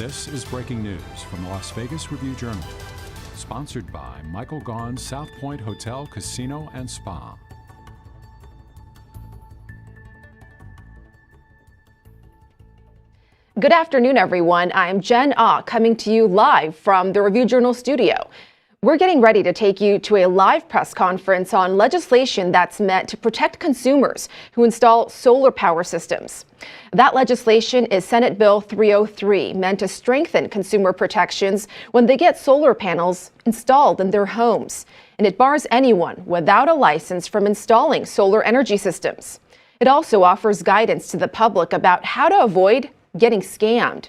This is breaking news from the Las Vegas Review-Journal, sponsored by Michael Gaughan's South Point Hotel, Casino, and Spa. Good afternoon, everyone. I'm Jen Ah, coming to you live from the Review-Journal studio. We're getting ready to take you to a live press conference on legislation that's meant to protect consumers who install solar power systems. That legislation is Senate Bill 303, meant to strengthen consumer protections when they get solar panels installed in their homes. And it bars anyone without a license from installing solar energy systems. It also offers guidance to the public about how to avoid getting scammed.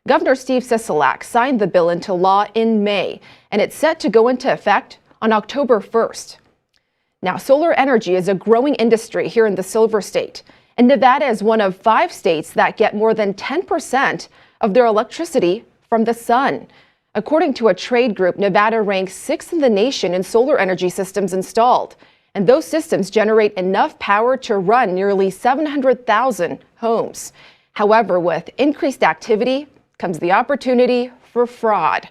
Governor Steve Sisolak signed the bill into law in May, and it's set to go into effect on October 1st. Now, solar energy is a growing industry here in the Silver State, and Nevada is one of 5 states that get more than 10% of their electricity from the sun. According to a trade group, Nevada ranks 6th in the nation in solar energy systems installed, and those systems generate enough power to run nearly 700,000 homes. However, with increased activity comes the opportunity for fraud.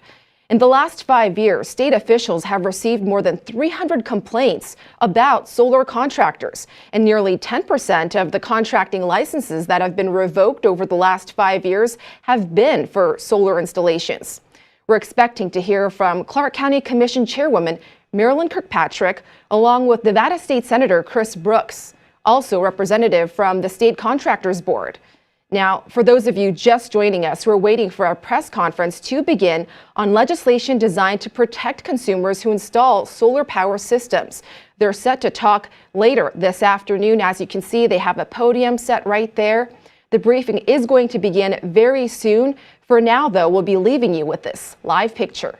In the last 5 years, state officials have received more than 300 complaints about solar contractors, and nearly 10% of the contracting licenses that have been revoked over the last 5 years have been for solar installations. We're expecting to hear from Clark County Commission Chairwoman Marilyn Kirkpatrick, along with Nevada State Senator Chris Brooks, also representative from the State Contractors Board. Now, for those of you just joining us, we're waiting for a press conference to begin on legislation designed to protect consumers who install solar power systems. They're set to talk later this afternoon. As you can see, they have a podium set right there. The briefing is going to begin very soon. For now, though, we'll be leaving you with this live picture.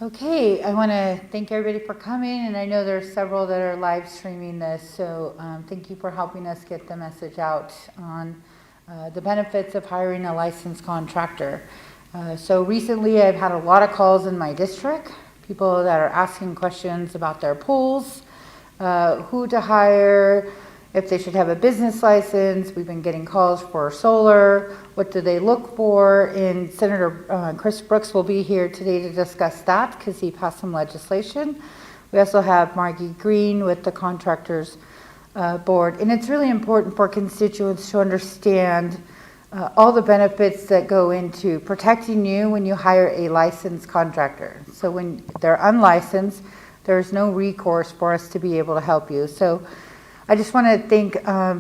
Okay, I want to thank everybody for coming, and I know there's several that are live streaming this, so thank you for helping us get the message out on the benefits of hiring a licensed contractor. So recently I've had a lot of calls in my district, people that are asking questions about their pools, who to hire, if they should have a business license. We've been getting calls for solar. What do they look for? And Senator Chris Brooks will be here today to discuss that because he passed some legislation. We also have Margie Green with the Contractors Board. And it's really important for constituents to understand all the benefits that go into protecting you when you hire a licensed contractor. So when they're unlicensed, there's no recourse for us to be able to help you. So I just want to thank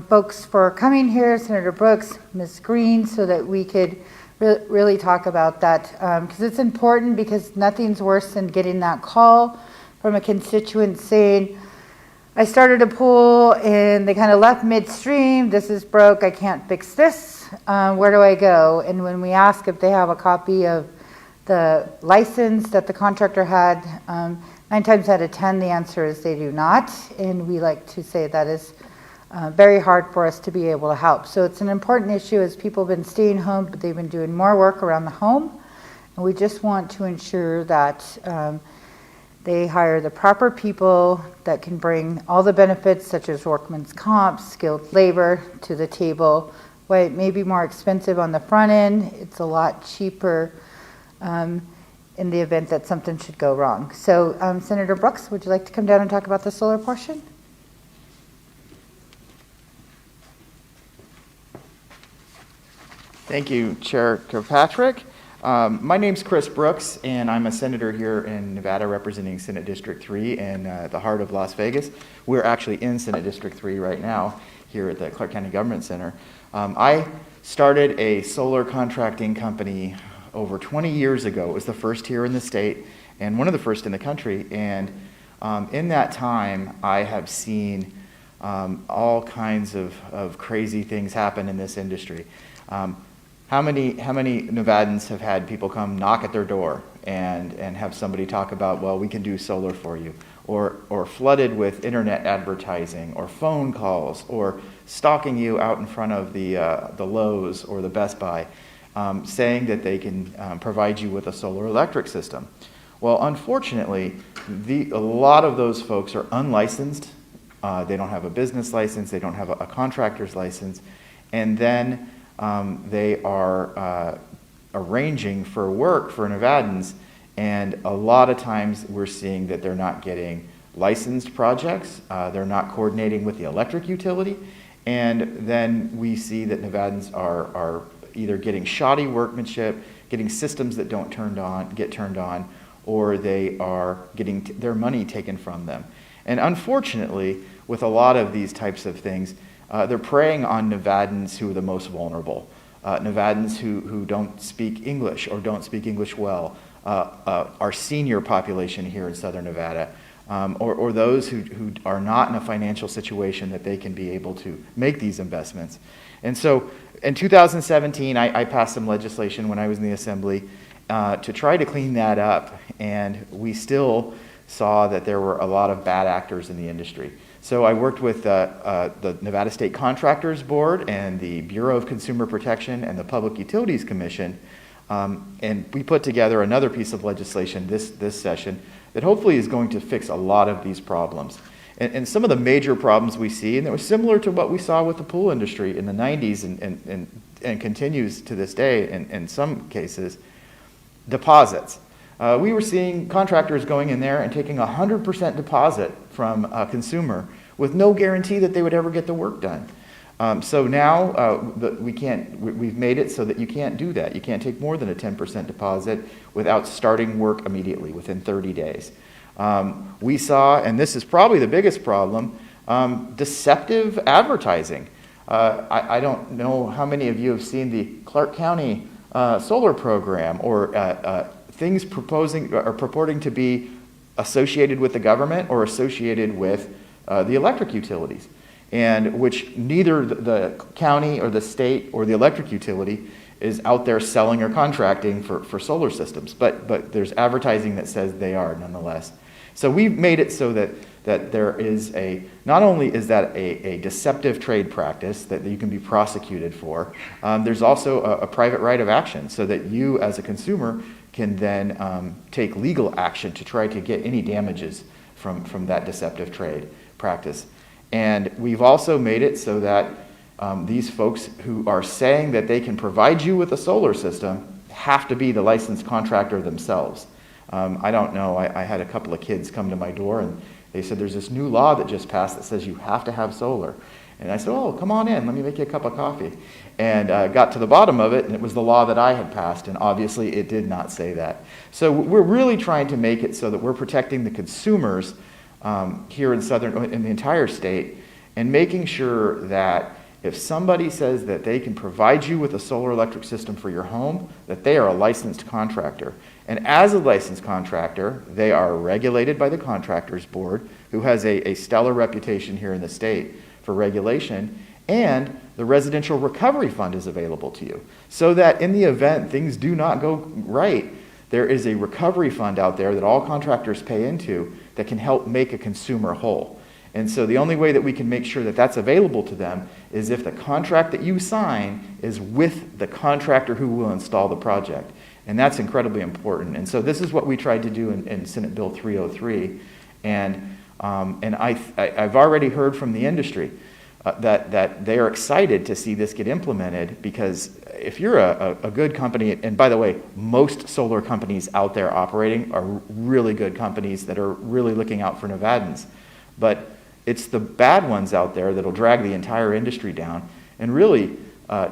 folks for coming here, Senator Brooks, Ms. Green, so that we could really talk about that, because it's important, because nothing's worse than getting that call from a constituent saying, I started a pool and they kind of left midstream, this is broke, I can't fix this, where do I go? And when we ask if they have a copy of the license that the contractor had, 9 times out of 10, the answer is they do not, and we like to say that is very hard for us to be able to help. So it's an important issue as people have been staying home, but they've been doing more work around the home, and we just want to ensure that they hire the proper people that can bring all the benefits such as workman's comp, skilled labor to the table. While it may be more expensive on the front end, it's a lot cheaper in the event that something should go wrong. So Senator Brooks, would you like to come down and talk about the solar portion? Thank you, Chair Kirkpatrick. My name's Chris Brooks, and I'm a senator here in Nevada representing Senate District 3 in the heart of Las Vegas. We're actually in Senate District 3 right now here at the Clark County Government Center. I started a solar contracting company over 20 years ago. It was the first here in the state and one of the first in the country. And in that time, I have seen all kinds of crazy things happen in this industry. How many Nevadans have had people come knock at their door and have somebody talk about, well, we can do solar for you, or flooded with internet advertising or phone calls or stalking you out in front of the Lowe's or the Best Buy, saying that they can provide you with a solar electric system. Well, unfortunately, a lot of those folks are unlicensed. They don't have a business license. They don't have a contractor's license. And then they are arranging for work for Nevadans. And a lot of times we're seeing that they're not getting licensed projects. They're not coordinating with the electric utility. And then we see that Nevadans are either getting shoddy workmanship, getting systems that don't get turned on, or they are getting their money taken from them. And unfortunately, with a lot of these types of things, they're preying on Nevadans who are the most vulnerable. Nevadans who don't speak English or don't speak English well, our senior population here in Southern Nevada, or those who are not in a financial situation that they can be able to make these investments. And so in 2017, I passed some legislation when I was in the Assembly to try to clean that up, and we still saw that there were a lot of bad actors in the industry. So I worked with the Nevada State Contractors Board and the Bureau of Consumer Protection and the Public Utilities Commission, and we put together another piece of legislation this session that hopefully is going to fix a lot of these problems. And some of the major problems we see, and it was similar to what we saw with the pool industry in the 90s and continues to this day in some cases, deposits. We were seeing contractors going in there and taking 100% deposit from a consumer with no guarantee that they would ever get the work done. So now we've made it so that you can't do that. You can't take more than a 10% deposit without starting work immediately within 30 days. We saw, and this is probably the biggest problem, deceptive advertising. I don't know how many of you have seen the Clark County solar program or things purporting to be associated with the government or associated with the electric utilities, and which neither the county or the state or the electric utility is out there selling or contracting for solar systems, but there's advertising that says they are nonetheless. So we've made it so that there is not only is that a deceptive trade practice that you can be prosecuted for, there's also a private right of action so that you as a consumer can then take legal action to try to get any damages from that deceptive trade practice. And we've also made it so that these folks who are saying that they can provide you with a solar system have to be the licensed contractor themselves. I don't know, I had a couple of kids come to my door and they said there's this new law that just passed that says you have to have solar. And I said, oh, come on in, let me make you a cup of coffee. And got to the bottom of it, and it was the law that I had passed, and obviously it did not say that. So we're really trying to make it so that we're protecting the consumers here in the entire state, and making sure that if somebody says that they can provide you with a solar electric system for your home, that they are a licensed contractor. And as a licensed contractor, they are regulated by the Contractors Board, who has a stellar reputation here in the state for regulation, and the Residential Recovery Fund is available to you. So that in the event things do not go right, there is a recovery fund out there that all contractors pay into that can help make a consumer whole. And so the only way that we can make sure that that's available to them is if the contract that you sign is with the contractor who will install the project. And that's incredibly important. And so this is what we tried to do in Senate Bill 303. And I've already heard from the industry that they are excited to see this get implemented, because if you're a good company, and by the way, most solar companies out there operating are really good companies that are really looking out for Nevadans. But it's the bad ones out there that'll drag the entire industry down and really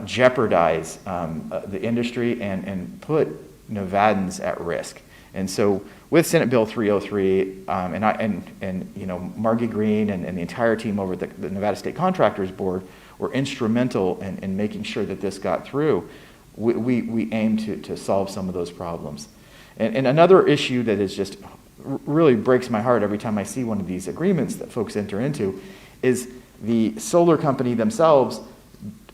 jeopardize the industry and put Nevadans at risk. And so with Senate Bill 303, and Margie Green and the entire team over at the Nevada State Contractors Board were instrumental in making sure that this got through. We aim to solve some of those problems. And another issue that is just really breaks my heart every time I see one of these agreements that folks enter into is the solar company themselves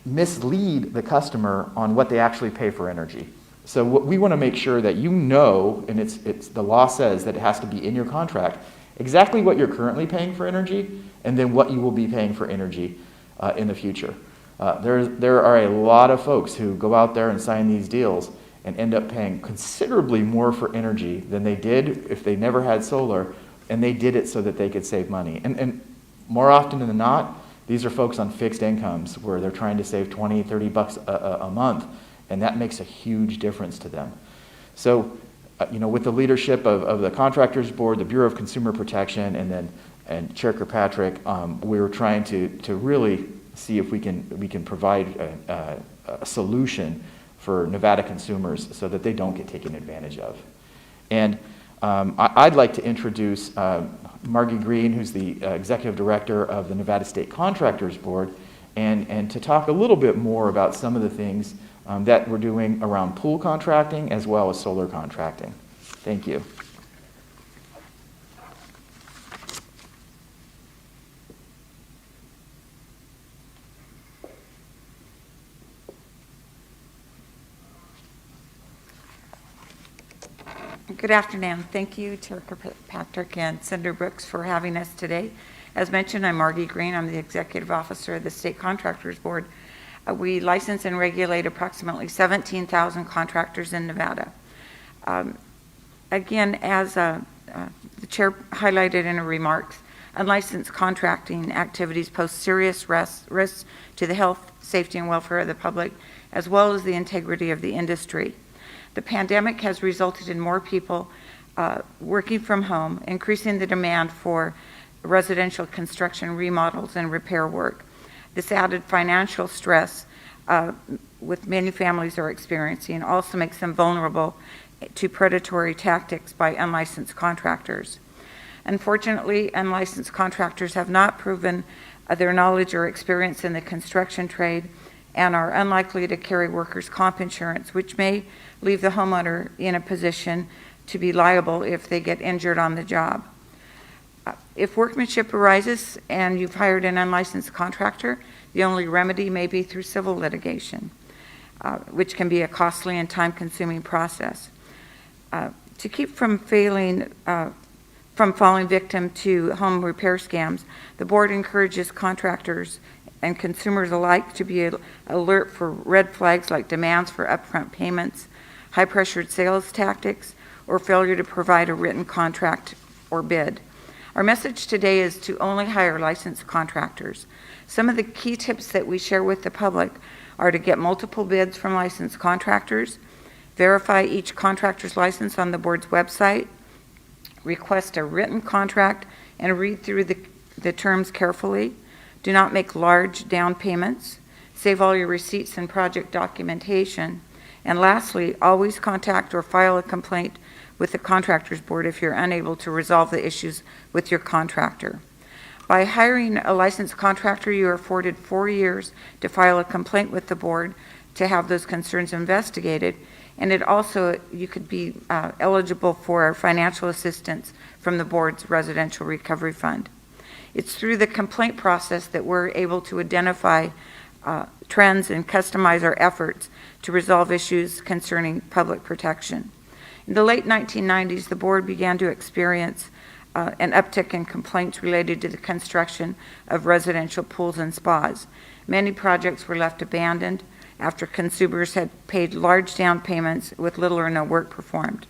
mislead the customer on what they actually pay for energy. So we want to make sure that you know, and it's the law says that it has to be in your contract, exactly what you're currently paying for energy and then what you will be paying for energy in the future. There are a lot of folks who go out there and sign these deals and end up paying considerably more for energy than they did if they never had solar, and they did it so that they could save money. And more often than not, these are folks on fixed incomes where they're trying to save 20, 30 bucks a month, and that makes a huge difference to them. So, with the leadership of the Contractors Board, the Bureau of Consumer Protection, and Chair Kirkpatrick, we were trying to really see if we can provide a solution for Nevada consumers so that they don't get taken advantage of. And I'd like to introduce Margie Green, who's the Executive Director of the Nevada State Contractors Board, and to talk a little bit more about some of the things that we're doing around pool contracting as well as solar contracting. Thank you. Good afternoon. Thank you, Chair Kirkpatrick and Senator Brooks, for having us today. As mentioned, I'm Margie Green. I'm the Executive Officer of the State Contractors Board. We license and regulate approximately 17,000 contractors in Nevada. Again, as the Chair highlighted in her remarks, unlicensed contracting activities pose serious risks to the health, safety, and welfare of the public, as well as the integrity of the industry. The pandemic has resulted in more people working from home, increasing the demand for residential construction, remodels, and repair work. This added financial stress with many families are experiencing also makes them vulnerable to predatory tactics by unlicensed contractors. Unfortunately, unlicensed contractors have not proven their knowledge or experience in the construction trade and are unlikely to carry workers' comp insurance, which may leave the homeowner in a position to be liable if they get injured on the job. If workmanship arises and you've hired an unlicensed contractor, the only remedy may be through civil litigation. which can be a costly and time-consuming process. To keep from falling victim to home repair scams, the board encourages contractors and consumers alike to be alert for red flags like demands for upfront payments, high-pressured sales tactics, or failure to provide a written contract or bid. Our message today is to only hire licensed contractors. Some of the key tips that we share with the public are to get multiple bids from licensed contractors, verify each contractor's license on the board's website, request a written contract and read through the terms carefully, do not make large down payments, save all your receipts and project documentation, and lastly, always contact or file a complaint with the contractors board if you're unable to resolve the issues with your contractor. By hiring a licensed contractor, you are afforded 4 years to file a complaint with the board to have those concerns investigated, and you could be eligible for financial assistance from the board's residential recovery fund. It's through the complaint process that we're able to identify trends and customize our efforts to resolve issues concerning public protection. In the late 1990s, the board began to experience an uptick in complaints related to the construction of residential pools and spas. Many projects were left abandoned after consumers had paid large down payments with little or no work performed.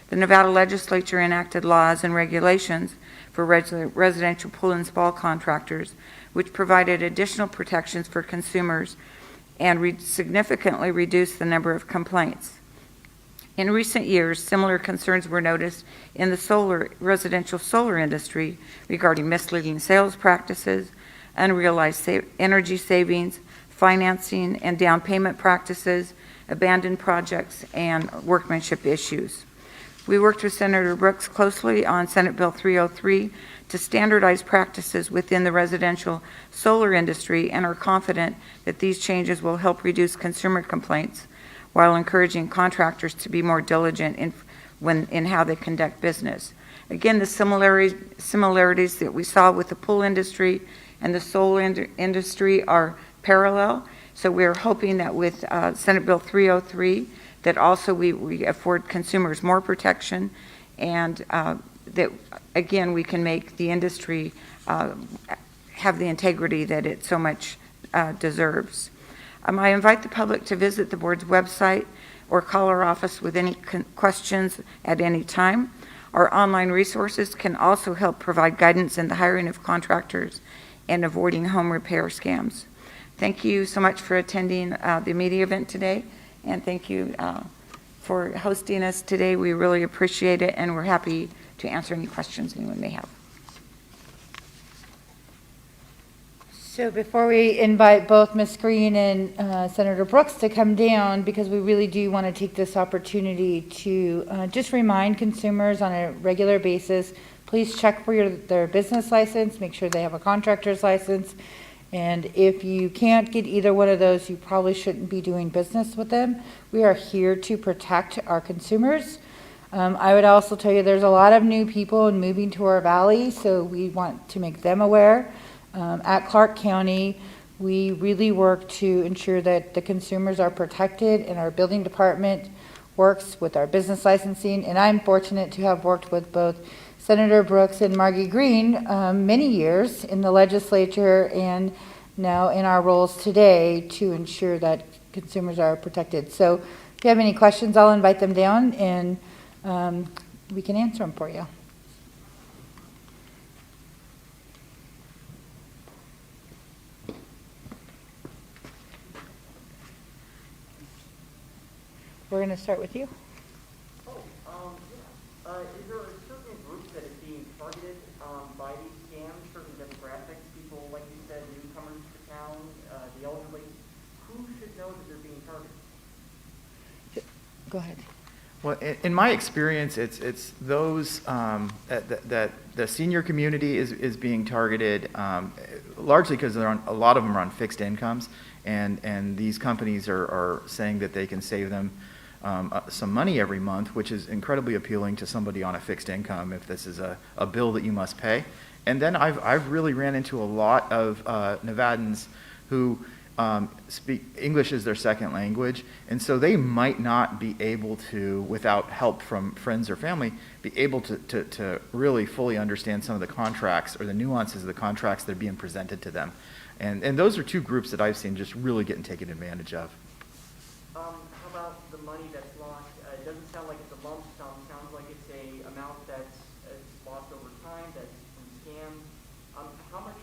The Nevada legislature enacted laws and regulations for residential pool and spa contractors, which provided additional protections for consumers and significantly reduced the number of complaints. In recent years, similar concerns were noticed in the residential solar industry regarding misleading sales practices, unrealized energy savings, financing and down payment practices, abandoned projects, and workmanship issues. We worked with Senator Brooks closely on Senate Bill 303 to standardize practices within the residential solar industry and are confident that these changes will help reduce consumer complaints while encouraging contractors to be more diligent in how they conduct business. Again, the similarities that we saw with the pool industry and the solar industry are parallel. So we're hoping that with Senate Bill 303 that also we afford consumers more protection and that, again, we can make the industry have the integrity that it so much deserves. I invite the public to visit the board's website or call our office with any questions at any time. Our online resources can also help provide guidance in the hiring of contractors and avoiding home repair scams. Thank you so much for attending the media event today, and thank you for hosting us today. We really appreciate it, and we're happy to answer any questions anyone may have. So before we invite both Ms. Green and Senator Brooks to come down, because we really do want to take this opportunity to just remind consumers on a regular basis, please check for their business license, make sure they have a contractor's license, and if you can't get either one of those, you probably shouldn't be doing business with them. We are here to protect our consumers. I would also tell you there's a lot of new people moving to our valley, so we want to make them aware. At Clark County, we really work to ensure that the consumers are protected, and our building department works with our business licensing. And I'm fortunate to have worked with both Senator Brooks and Margie Green many years in the legislature and now in our roles today to ensure that consumers are protected. So if you have any questions, I'll invite them down and we can answer them for you. We're going to start with you. Is there a certain group that is being targeted by these scams, certain demographics, people, like you said, newcomers to town, the elderly? Who should know that they're being targeted? Go ahead. Well, in my experience, it's those that the senior community is being targeted largely because a lot of them are on fixed incomes, and these companies are saying that they can save them some money every month, which is incredibly appealing to somebody on a fixed income if this is a bill that you must pay. And then I've really ran into a lot of Nevadans who speak English as their second language, and so they might not be able to, without help from friends or family, be able to really fully understand some of the contracts or the nuances of the contracts that are being presented to them. And those are two groups that I've seen just really getting taken advantage of. How about the money that's lost? It doesn't sound like it's a lump sum. It sounds like it's a amount that's lost over time, that's from scams. How much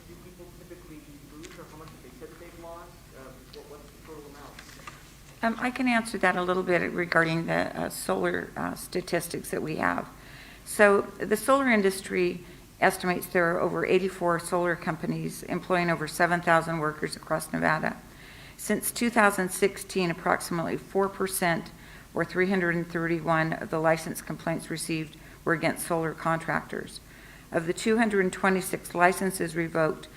do people typically lose, or how much do they say that they've lost? What's the total amount? I can answer that a little bit regarding the solar statistics that we have. So the solar industry estimates there are over 84 solar companies employing over 7,000 workers across Nevada. Since 2016, approximately 4%, or 331 of the license complaints received were against solar contractors. Of the 226 licenses revoked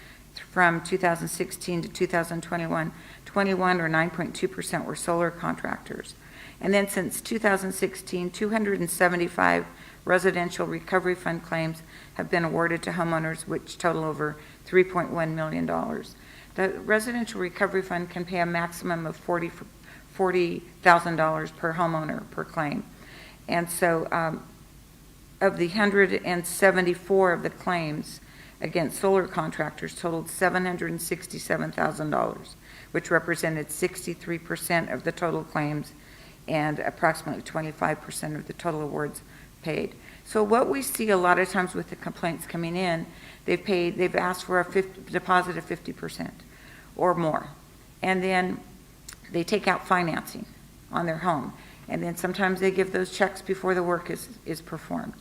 from 2016 to 2021, 21 or 9.2% were solar contractors. And then since 2016, 275 residential recovery fund claims have been awarded to homeowners, which total over $3.1 million. The residential recovery fund can pay a maximum of $40,000 per homeowner per claim. And so of the 174 of the claims against solar contractors totaled $767,000, which represented 63% of the total claims and approximately 25% of the total awards paid. So what we see a lot of times with the complaints coming in, they've asked for a deposit of 50% or more. And then they take out financing on their home. And then sometimes they give those checks before the work is performed.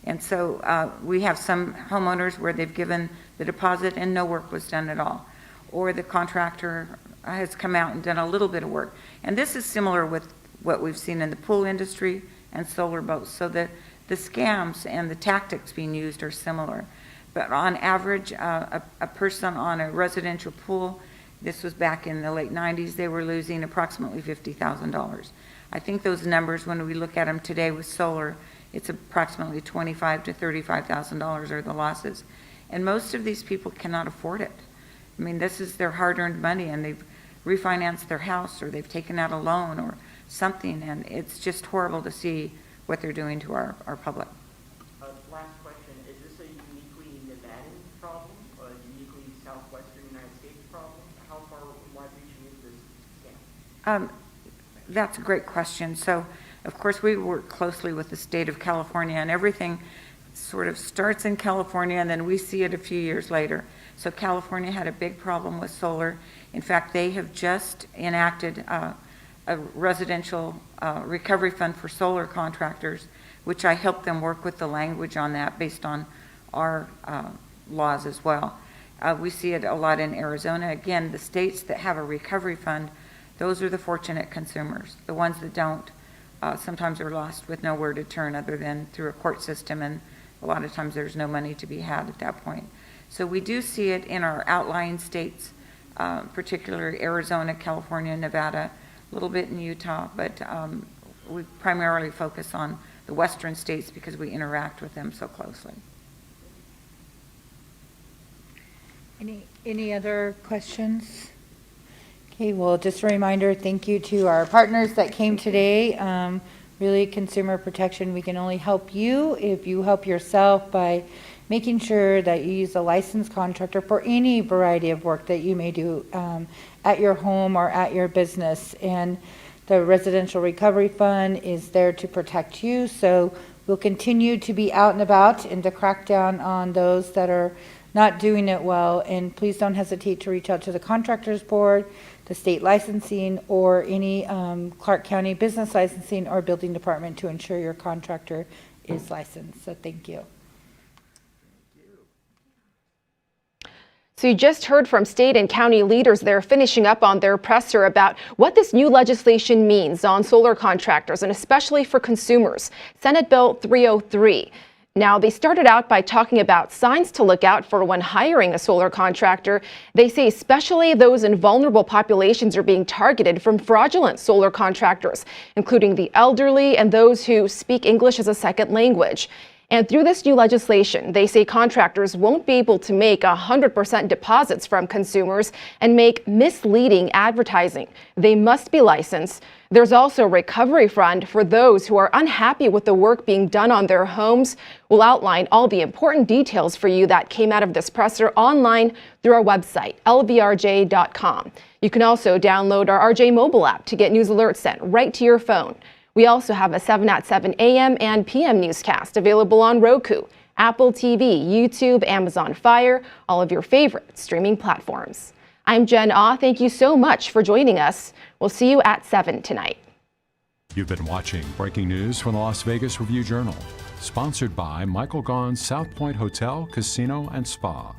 And so we have some homeowners where they've given the deposit and no work was done at all. Or the contractor has come out and done a little bit of work. And this is similar with what we've seen in the pool industry and solar boats. So the scams and the tactics being used are similar. But on average, a person on a residential pool, this was back in the late 90s, they were losing approximately $50,000. I think those numbers, when we look at them today with solar, it's approximately $25,000 to $35,000 are the losses. And most of these people cannot afford it. I mean, this is their hard-earned money, and they've refinanced their house, or they've taken out a loan or something, and it's just horrible to see what they're doing to our public. Last question, is this a uniquely Nevadan problem, a uniquely southwestern United States problem? How far wide-reaching is this scam? That's a great question. So, of course, we work closely with the state of California, and everything sort of starts in California, and then we see it a few years later. So California had a big problem with solar. In fact, they have just enacted a residential recovery fund for solar contractors, which I helped them work with the language on that based on our laws as well. We see it a lot in Arizona. Again, the states that have a recovery fund, those are the fortunate consumers. The ones that don't sometimes are lost with nowhere to turn other than through a court system, and a lot of times there's no money to be had at that point. So we do see it in our outlying states, particularly Arizona, California, Nevada, a little bit in Utah, but we primarily focus on the western states because we interact with them so closely. Any other questions? Okay, well, just a reminder, thank you to our partners that came today. Really, consumer protection, we can only help you if you help yourself by making sure that you use a licensed contractor for any variety of work that you may do at your home or at your business. And the Residential Recovery Fund is there to protect you, so we'll continue to be out and about and to crack down on those that are not doing it well. And please don't hesitate to reach out to the Contractors Board, the state licensing, or any Clark County business licensing or building department to ensure your contractor is licensed. So thank you. So you just heard from state and county leaders. They're finishing up on their presser about what this new legislation means on solar contractors and especially for consumers. Senate Bill 303. Now, they started out by talking about signs to look out for when hiring a solar contractor. They say especially those in vulnerable populations are being targeted from fraudulent solar contractors, including the elderly and those who speak English as a second language. And through this new legislation, they say contractors won't be able to make 100% deposits from consumers and make misleading advertising. They must be licensed. There's also a recovery fund for those who are unhappy with the work being done on their homes. We'll outline all the important details for you that came out of this presser online through our website, lvrj.com. You can also download our RJ mobile app to get news alerts sent right to your phone. We also have a 7 at 7 a.m. and p.m. newscast available on Roku, Apple TV, YouTube, Amazon Fire, all of your favorite streaming platforms. I'm Jen Ah. Thank you so much for joining us. We'll see you at 7 tonight. You've been watching breaking news from the Las Vegas Review-Journal, sponsored by Michael Gaughan's South Point Hotel, Casino, and Spa.